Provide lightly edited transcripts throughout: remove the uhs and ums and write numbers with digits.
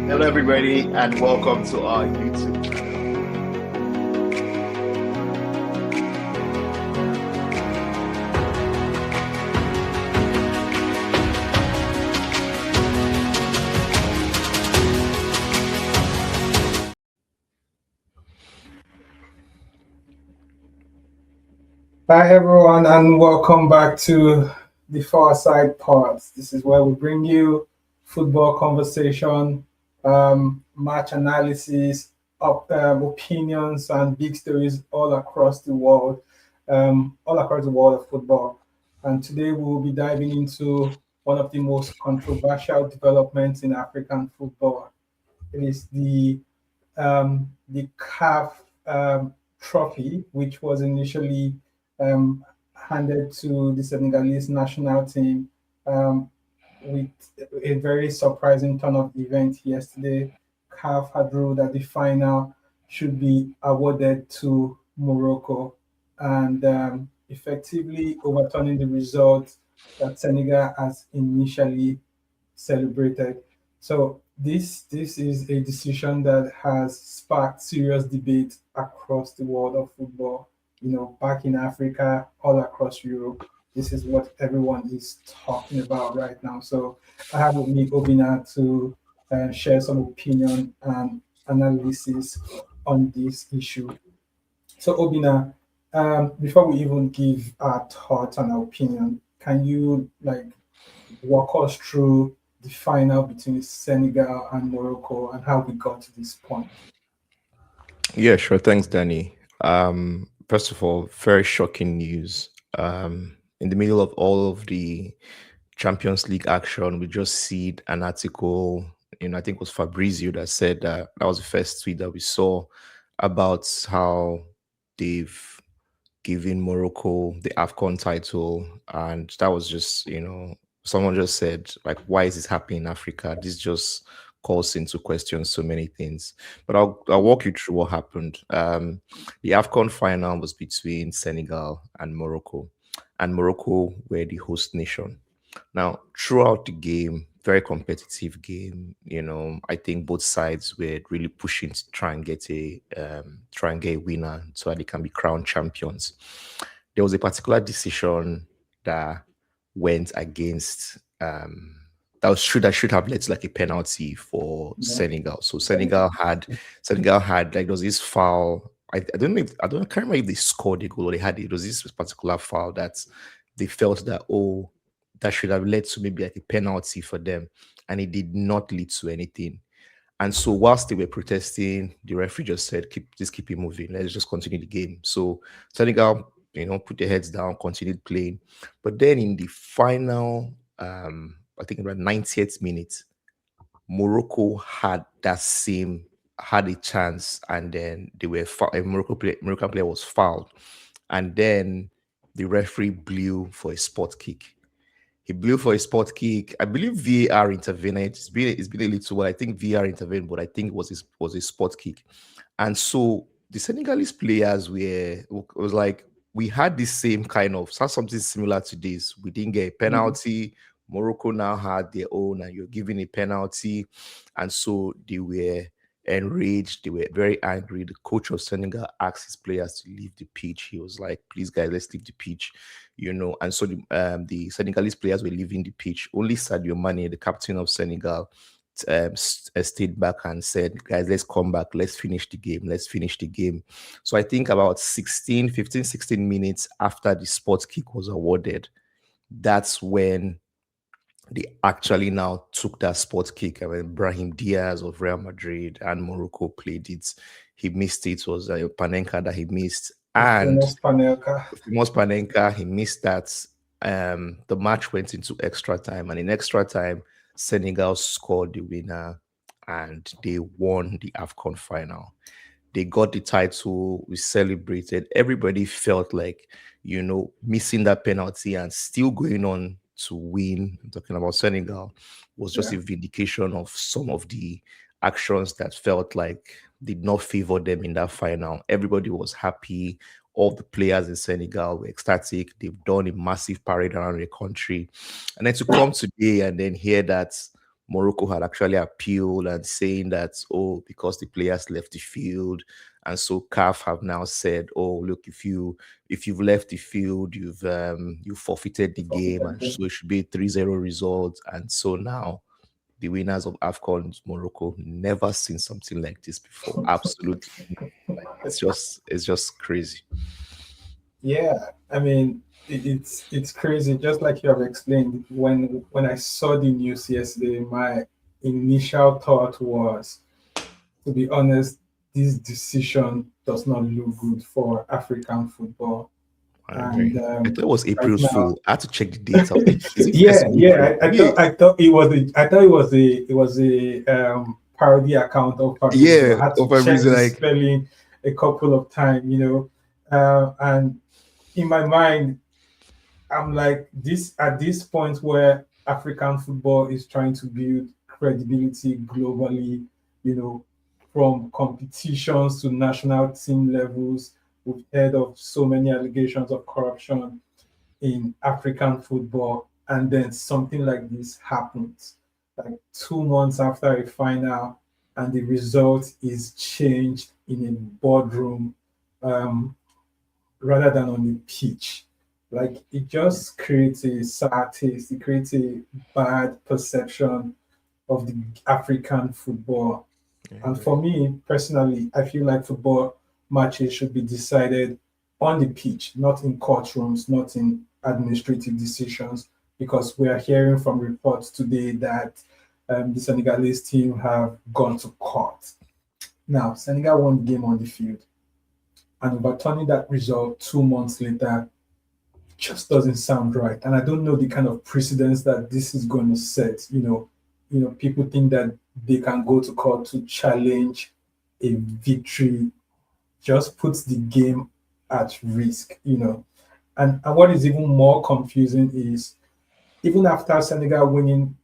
Hello, everybody, and welcome to our YouTube channel. Hi everyone, and welcome back to the Far Side Pods. This is where we bring you football conversation, match analysis, opinions, and big stories all across the world of football. And today we will be diving into one of the most controversial developments in African football. It is the CAF trophy, which was initially um, handed to the Senegalese national team with a very surprising turn of events yesterday. CAF had ruled that the final should be awarded to Morocco and effectively overturning the result that Senegal has initially celebrated. So this is a decision that has sparked serious debate across the world of football. You know, back in Africa, all across Europe, this is what everyone is talking about right now. So I have with me Obinna to share some opinion and analysis on this issue. So Obinna, before we even give our thoughts and our opinion, can you walk us through the final between Senegal and Morocco and how we got to this point? Yeah, sure. Thanks, Danny. First of all, very shocking news. In the middle of all of the Champions League action, we just see an article, I think it was Fabrizio that said that was the first tweet that we saw about how they've given Morocco the AFCON title. And that was just, someone just said, like, why is this happening in Africa? This just calls into question so many things. But I'll walk you through what happened. The AFCON final was between Senegal and Morocco were the host nation. Now, throughout the game, very competitive game. I think both sides were really pushing to try and get a winner so that they can be crowned champions. There was a particular decision that went against that should have led to like a penalty for Yeah. Senegal. So Senegal had like there was this foul. I don't know if I can't remember if they scored a goal or they had it. Was this particular foul that they felt that that should have led to maybe like a penalty for them, and it did not lead to anything. And so whilst they were protesting, the referee just said, keep it moving. Let's just continue the game. So Senegal, put their heads down, continued playing. But then in the final, I think around 90th minute, Morocco had a chance, and then a Moroccan player was fouled, and then the referee blew for a spot kick. He blew for a spot kick. I believe VAR intervened. It's been a little while. I think VAR intervened, but I think it was a spot kick. And so the Senegalese players was like, we had this same kind of something similar to this. We didn't get a penalty. Morocco now had their own, and you're giving a penalty. And so they were enraged. They were very angry. The coach of Senegal asked his players to leave the pitch. He was like, please, guys, let's leave the pitch. And so the Senegalese players were leaving the pitch. Only Sadio Mane, the captain of Senegal, stayed back and said, guys, let's come back. Let's finish the game. So I think about 15, 16 minutes after the spot kick was awarded, that's when they actually now took that spot kick. I mean, Brahim Diaz of Real Madrid and Morocco played it. He missed it. It was Panenka that he missed. And famous Panenka, he missed that. The match went into extra time. And in extra time, Senegal scored the winner and they won the AFCON final. They got the title. We celebrated. Everybody felt like, missing that penalty and still going on to win. I'm talking about Senegal, was just a vindication of some of the actions that felt like did not favor them in that final. Everybody was happy. All the players in Senegal were ecstatic. They've done a massive parade around the country. And then to come today and then hear that Morocco had actually appealed and saying that, oh, because the players left the field. And so CAF have now said, oh, look, if you've left the field, you forfeited the game, and so it should be a 3-0 result. And so now the winners of AFCON, Morocco, never seen something like this before. Absolutely. Like, it's just crazy. Yeah, I mean, it's crazy. Just like you have explained, when I saw the news yesterday, my initial thought was, to be honest, this decision does not look good for African football. I agree. And I thought it was right April's now, Fool. I had to check the date. I was like, is it first yeah, of yeah, April? Yeah, I thought it was a parody account of Fabrizio. yeah, I had to of a check reason, the like, spelling a couple of times. And in my mind, I'm like, this at this point where African football is trying to build credibility globally, you know, from competitions to national team levels. We've heard of so many allegations of corruption in African football, and then something like this happens, like 2 months after a final, and the result is changed in a boardroom, um, rather than on the pitch. Like, it just creates a sour taste. It creates a bad perception of the African football. I And agree. for me personally, I feel like football matches should be decided on the pitch, not in courtrooms, not in administrative decisions, because we are hearing from reports today that the Senegalese team have gone to court. Now, Senegal won the game on the field, and overturning that result 2 months later just doesn't sound right. And I don't know the kind of precedence that this is going to set. People think that they can go to court to challenge a victory, just puts the game at risk. And what is even more confusing is, even after Senegal winning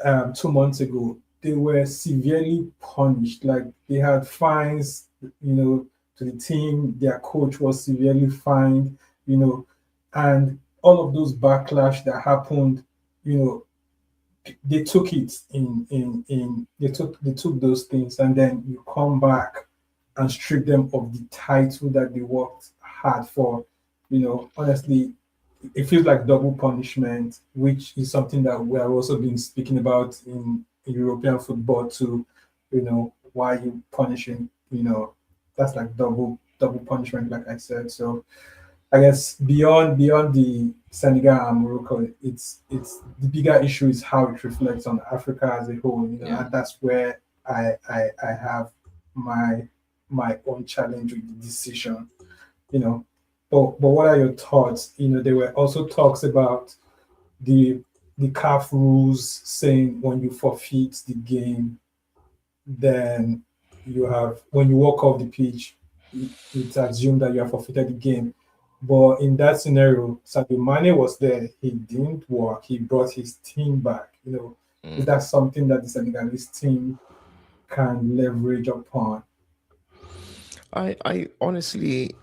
2 months ago, they were severely punished. Like, they had fines, to the team. Their coach was severely fined, you know, and all of those backlash that happened, you know, they took it in they took those things, and then you come back and strip them of the title that they worked hard for. Honestly, it feels like double punishment, which is something that we have also been speaking about in European football too. Why you punishing? That's like double punishment, like I said. So I guess beyond the Senegal and Morocco, it's the bigger issue is how it reflects on Africa as a whole. Yeah. And that's where I have my my own challenge with the decision. You know, but what are your thoughts? There were also talks about the the CAF rules saying when you forfeit the game, then you have when you walk off the pitch, it's assumed that you have forfeited the game. But in that scenario, Sadio Mane was there. He didn't work. He brought his team back. Is Mm. that something that the Senegalese team can leverage upon? I honestly,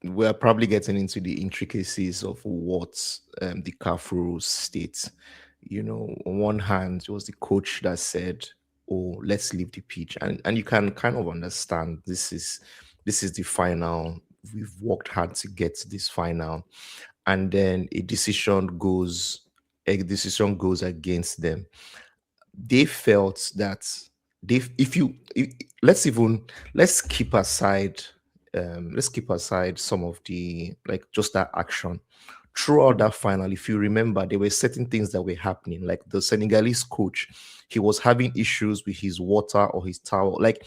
we're probably getting into the intricacies of what the CAF rules state. On one hand, it was the coach that said, "Oh, let's leave the pitch," and you can kind of understand this is the final. We've worked hard to get to this final, and then a decision goes against them. They felt that they if you if, let's keep aside some of the, like, just that action throughout that final. If you remember, there were certain things that were happening, like the Senegalese coach. He was having issues with his water or his towel, like,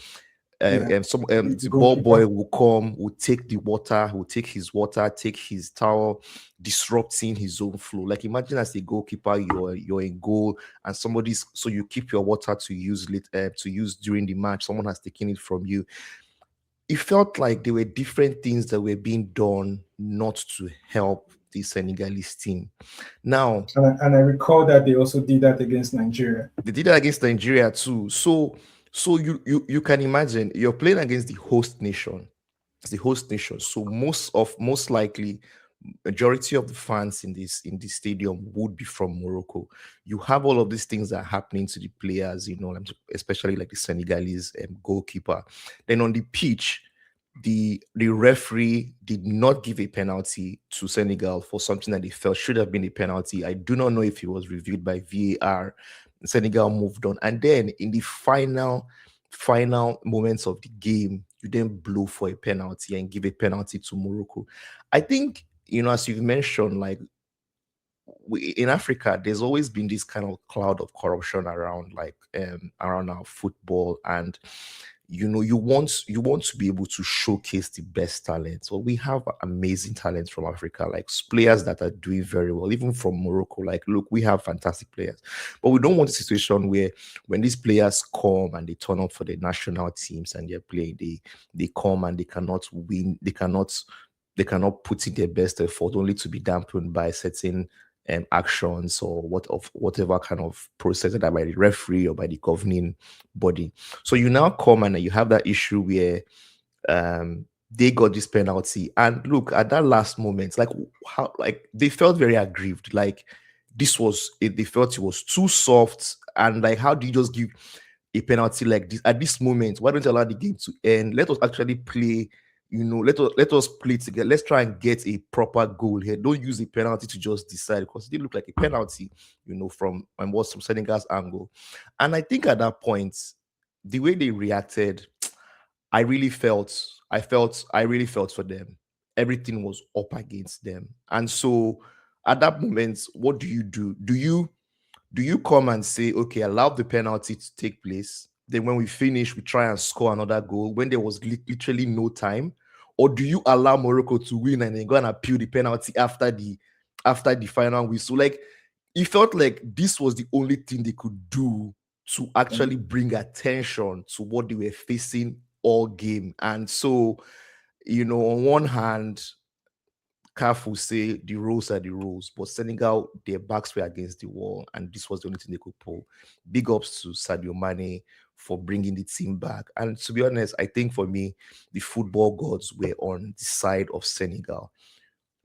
Yeah, some the the ball boy goalkeeper. will come, will take the water, will take his water, take his towel, disrupting his own flow. Like, imagine, as a goalkeeper, you're in goal, and so you keep your water to use during the match. Someone has taken it from you. It felt like there were different things that were being done not to help the Senegalese team. Now, And I recall that they also did that against Nigeria. they did that against Nigeria too. So you can imagine, you're playing against the host nation. It's the host nation. So most likely, majority of the fans in this stadium would be from Morocco. You have all of these things that are happening to the players, especially like the Senegalese goalkeeper. Then on the pitch, the referee did not give a penalty to Senegal for something that they felt should have been a penalty. I do not know if it was reviewed by VAR. Senegal moved on, and then in the final moments of the game, you then blow for a penalty and give a penalty to Morocco. I think, as you've mentioned, like in Africa, there's always been this kind of cloud of corruption around, like around our football, and you want to be able to showcase the best talent. So we have amazing talents from Africa, like players that are doing very well, even from Morocco. Like, look, we have fantastic players, but we don't want a situation where when these players come and they turn up for the national teams and they're playing, they come and they cannot win, they cannot put in their best effort, only to be dampened by certain actions or whatever kind of process that by the referee or by the governing body. So you now come and you have that issue where they got this penalty, and look at that last moment, like how, like they felt very aggrieved, like they felt it was too soft, and like, how do you just give a penalty like this at this moment? Why don't you allow the game to end? Let us actually play. Let us play together. Let's try and get a proper goal here. Don't use a penalty to just decide, because it did look like a penalty, from Senegal's angle. And I think at that point, the way they reacted, I really felt for them. Everything was up against them. And so at that moment, what do you do? Do you come and say, okay, allow the penalty to take place? Then when we finish, we try and score another goal when there was literally no time? Or do you allow Morocco to win and then go and appeal the penalty after the final whistle? Like, it felt like this was the only thing they could do to actually bring attention to what they were facing all game. And so, on one hand, CAF will say the rules are the rules, but Senegal, their backs were against the wall, and this was the only thing they could pull. Big ups to Sadio Mane for bringing the team back. And to be honest, I think for me, the football gods were on the side of Senegal.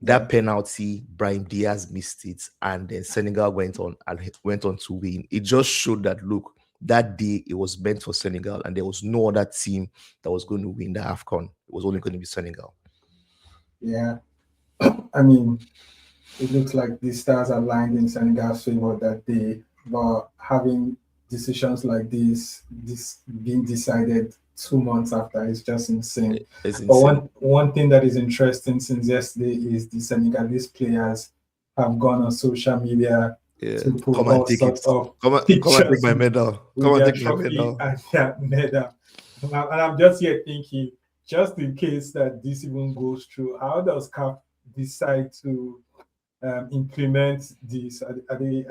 That penalty, Brian Diaz missed it, and then Senegal went on to win. It just showed that, look, that day it was meant for Senegal, and there was no other team that was going to win the AFCON. It was only going to be Senegal. Yeah. I mean, it looks like the stars aligned in Senegal's favor that day, but having decisions like this being decided 2 months after is just insane. It's But insane. one thing that is interesting since yesterday is the Senegalese players have gone on social media Yeah, to put come and all take sorts it. of Come and take pictures my medal. with Come and their take my trophy medal. and their medal. And I'm just here thinking, just in case that this even goes through, how does CAF decide to implement this? Are they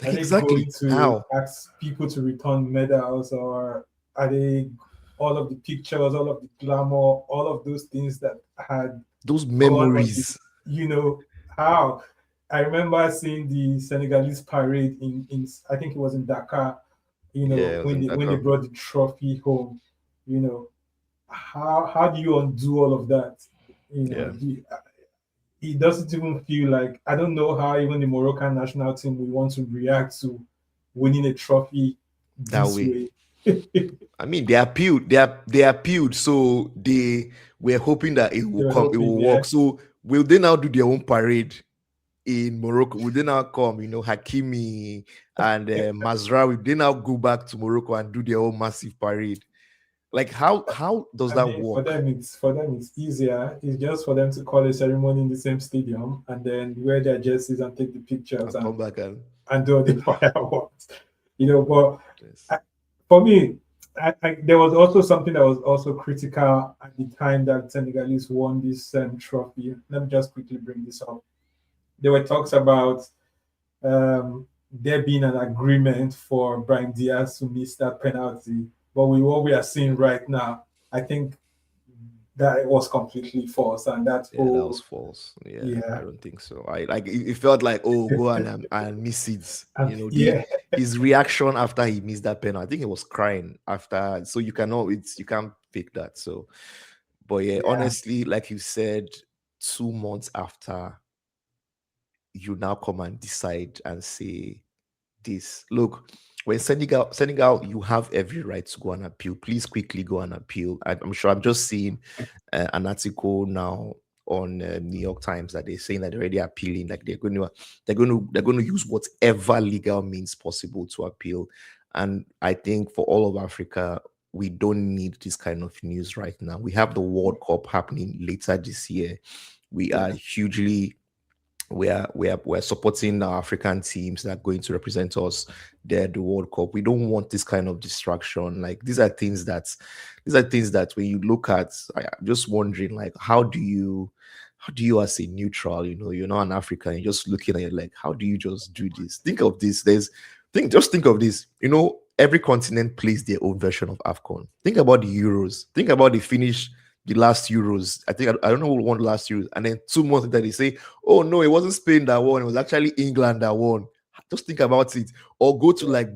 Exactly. going to How? ask people to return medals, or are they all of the pictures, all of the glamour, all of those things that had Those gone on the, memories. how? I remember seeing the Senegalese parade in I think it was in Dakar, Yeah, it was when in they Dakar. brought the trophy home, you know, how do you undo all of that? Yeah, It doesn't even feel like, I don't know how even the Moroccan national team would want to react to winning a trophy that this way. way. I mean, they appealed. They appealed, so they were hoping that it They will were come. It hoping, will yeah. work. So will they now do their own parade in Morocco? Will they now come? Hakimi and Mazraoui. Will they now go back to Morocco and do their own massive parade? Like, how does I that mean, for work? them it's easier. It's just for them to call a ceremony in the same stadium and then wear their jerseys and take the pictures And come back and and do all the fireworks. But yes. for me, there was also something that was also critical at the time that Senegalese won this trophy. Let me just quickly bring this up. There were talks about there being an agreement for Brian Diaz to miss that penalty, but with what we are seeing right now, I think that it was completely false, and that Yeah, that was whole, false. Yeah, I yeah, don't think so. I like it felt like, oh, go and miss it. The yeah, his reaction after he missed that penalty, I think he was crying after. So you can't fake that. So, but yeah, yeah, honestly, like you said, 2 months after, you now come and decide and say this. Look, when Senegal, you have every right to go and appeal. Please quickly go and appeal. I'm sure I'm just seeing an article now on New York Times that they're saying that they're already appealing. Like they're going to use whatever legal means possible to appeal. And I think for all of Africa, we don't need this kind of news right now. We have the World Cup happening later this year. We are hugely we're supporting our African teams that are going to represent us there at the World Cup. We don't want this kind of distraction. Like these are things that when you look at, I'm just wondering, like, how do you as a neutral, you're not an African, you're just looking at it like, how do you just do this? Think of this. Think of this. Every continent plays their own version of AFCON. Think about the Euros. Think about the last Euros. I think I don't know who won the last Euros. And then 2 months later they say, oh no, it wasn't Spain that won, it was actually England that won. Just think about it. Or go to like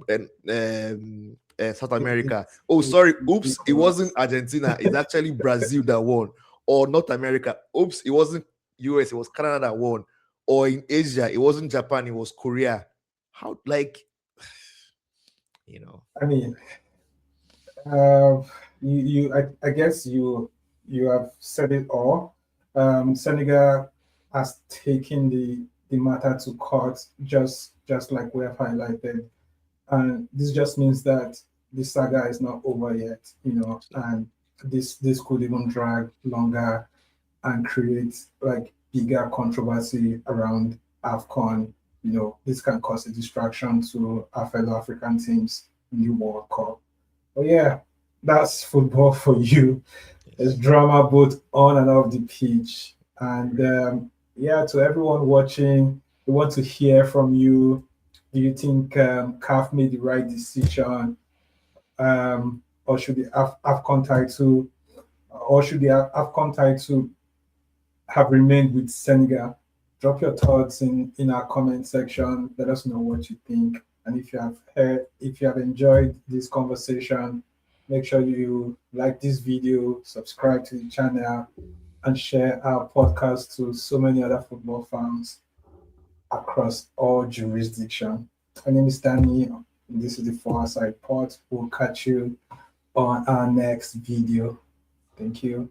South America. Oh, sorry, oops, it wasn't Argentina, it's actually Brazil that won. Or North America, oops, it wasn't US, it was Canada that won. Or in Asia, it wasn't Japan, it was Korea. How, like, I mean, I guess you have said it all. Senegal has taken the matter to court, just like we have highlighted, and this just means that the saga is not over yet, and this could even drag longer and create like bigger controversy around AFCON. This can cause a distraction to our fellow African teams in the World Cup. But yeah, that's football for you. There's drama both on and off the pitch. And yeah, to everyone watching, we want to hear from you. Do you think CAF made the right decision? Or should the AFCON title, have remained with Senegal? Drop your thoughts in our comment section. Let us know what you think. And if you have enjoyed this conversation, make sure you like this video, subscribe to the channel, and share our podcast to so many other football fans across all jurisdictions. My name is Danny. This is the Far Side Pod. We'll catch you on our next video. Thank you.